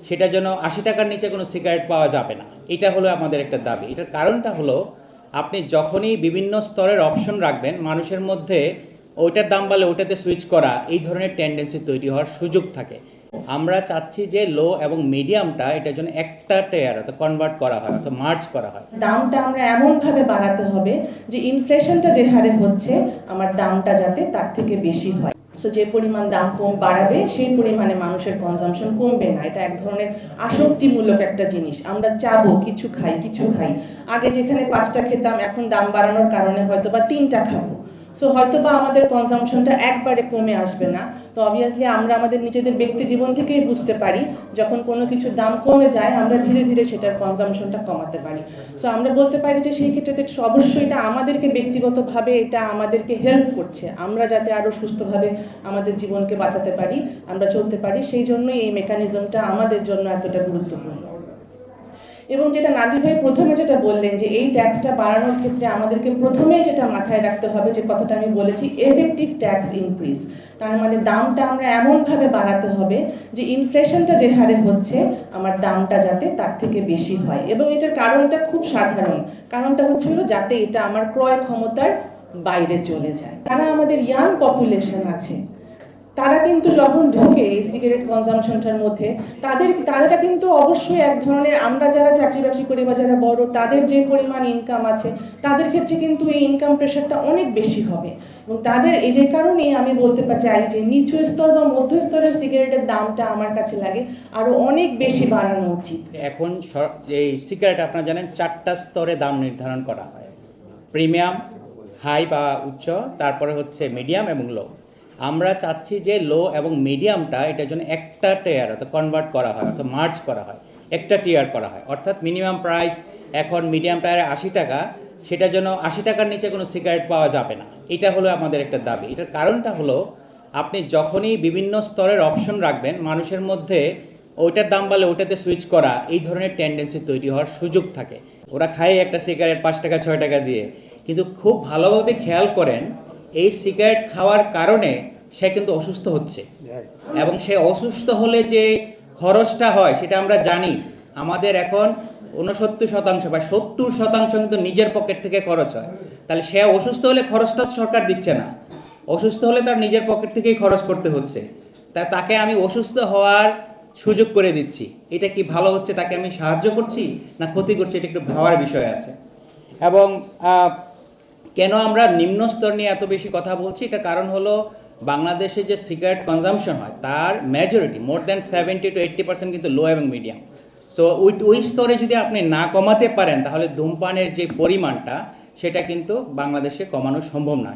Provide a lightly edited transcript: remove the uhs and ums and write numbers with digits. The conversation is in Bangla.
সেটা যেন ৮০ টাকার নিচে কোনো সিগারেট পাওয়া যাবে না। এটা হলো আমাদের একটা দাবি। এটার কারণটা হলো আপনি যখনই বিভিন্ন স্তরের অপশন রাখবেন মানুষের মধ্যে ওইটার দাম বাড়লে ওটাতে সুইচ করা এই ধরনের টেন্ডেন্সি তৈরি হওয়ার সুযোগ থাকে। আমরা চাচ্ছি যে লো এবং মিডিয়ামটা এটার জন্য একটা টেয়ার অর্থাৎ কনভার্ট করা হয় অর্থাৎ মার্জ করা হয়। দামটা আমরা এমনভাবে বাড়াতে হবে যে ইনফ্লেশনটা যে হারে হচ্ছে আমার দামটা যাতে তার থেকে বেশি হয়। সো যে পরিমাণ দাম কম বাড়াবে সেই পরিমাণে মানুষের কনজাম্পশন কমবে না। এটা এক ধরনের আসক্তিমূলক একটা জিনিস। আমরা চাবো কিছু খাই। আগে যেখানে 5টা খেতাম এখন দাম বাড়ানোর কারণে হয়তো বা 3টা খাবো। সো হয়তো বা আমাদের কনজাম্পশনটা একবারে কমে আসবে না। তো অবভিয়াসলি আমরা আমাদের নিজেদের ব্যক্তি জীবন থেকেই বুঝতে পারি যখন কোনো কিছুর দাম কমে যায় আমরা ধীরে ধীরে সেটার কনজাম্পশনটা কমাতে পারি। সো আমরা বলতে পারি যে সেই ক্ষেত্রে অবশ্যই এটা আমাদেরকে ব্যক্তিগতভাবে এটা আমাদেরকে হেল্প করছে। আমরা যাতে আরও সুস্থভাবে আমাদের জীবনকে বাঁচাতে পারি, আমরা চলতে পারি, সেই জন্যই এই মেকানিজমটা আমাদের জন্য এতটা গুরুত্বপূর্ণ। এবং যেটা নাদি ভাই প্রথমে যেটা বললেন যে এই ট্যাক্সটা বাড়ানোর ক্ষেত্রে আমাদেরকে প্রথমেই যেটা মাথায় রাখতে হবে যে কথাটা আমি বলেছি এফেক্টিভ ট্যাক্স ইনক্রিজ। তার মানে দামটা আমরা এমনভাবে বাড়াতে হবে যে ইনফ্লেশনটা যে হারে হচ্ছে আমার দামটা যাতে তার থেকে বেশি হয়। এবং এটার কারণটা খুব সাধারণ। কারণটা হচ্ছে হলো যাতে এটা আমার ক্রয় ক্ষমতার বাইরে চলে যায়। যারা আমাদের ইয়াং পপুলেশন আছে তারা কিন্তু যখন ঢোকে এই সিগারেট কনজাম্পশনটার মধ্যে তাদেরটা কিন্তু অবশ্যই এক ধরনের, আমরা যারা চাকরি বাকরি করি বা যারা বড় তাদের যে পরিমাণ ইনকাম আছে তাদের ক্ষেত্রে কিন্তু এই ইনকাম প্রেশারটা অনেক বেশি হবে। এবং তাদের এই যে কারণে আমি বলতে চাই যে নিচু স্তর বা মধ্য স্তরের সিগারেটের দামটা আমার কাছে লাগে আরো অনেক বেশি বাড়ানো উচিত। এখন এই সিগারেট আপনারা জানেন 4টা স্তরে দাম নির্ধারণ করা হয়, প্রিমিয়াম, হাই বা উচ্চ, তারপরে হচ্ছে মিডিয়াম এবং লো। আমরা চাচ্ছি যে লো এবং মিডিয়ামটা এটার জন্য একটা টিয়ার অর্থাৎ কনভার্ট করা হয় অর্থাৎ মার্জ করা হয়, একটা টিয়ার করা হয়। অর্থাৎ মিনিমাম প্রাইস এখন মিডিয়াম টায়ারে 80 টাকা, সেটা যেন 80 টাকার নিচে কোনো সিগারেট পাওয়া যাবে না। এটা হলো আমাদের একটা দাবি। এটার কারণটা হলো আপনি যখনই বিভিন্ন স্তরের অপশন রাখবেন মানুষের মধ্যে ওইটার দাম বাড়লে ওটাতে সুইচ করা এই ধরনের টেন্ডেন্সি তৈরি হওয়ার সুযোগ থাকে। ওরা খায় একটা সিগারেট 5 টাকা 6 টাকা দিয়ে, কিন্তু খুব ভালোভাবে খেয়াল করেন এই সিগারেট খাওয়ার কারণে সে কিন্তু অসুস্থ হচ্ছে। এবং সে অসুস্থ হলে যে খরচটা হয় সেটা আমরা জানি। আমাদের এখন 69% বা 70% কিন্তু নিজের পকেট থেকে খরচ হয়। তাহলে সে অসুস্থ হলে খরচটা সরকার দিচ্ছে না, অসুস্থ হলে তার নিজের পকেট থেকেই খরচ করতে হচ্ছে। তাকে আমি অসুস্থ হওয়ার সুযোগ করে দিচ্ছি। এটা কি ভালো হচ্ছে? তাকে আমি সাহায্য করছি না ক্ষতি করছি? এটা একটু ভাবার বিষয় আছে। এবং কেন আমরা নিম্ন স্তর নিয়ে এত বেশি কথা বলছি, এটা কারণ হলো বাংলাদেশে যে সিগারেট কনজাম্পশন হয় তার মেজরিটি মোর দ্যান 70 to 80% কিন্তু লো এবং মিডিয়াম। সো ওই স্তরে যদি আপনি না কমাতে পারেন তাহলে ধূমপানের যে পরিমাণটা সেটা কিন্তু বাংলাদেশে কমানো সম্ভব না।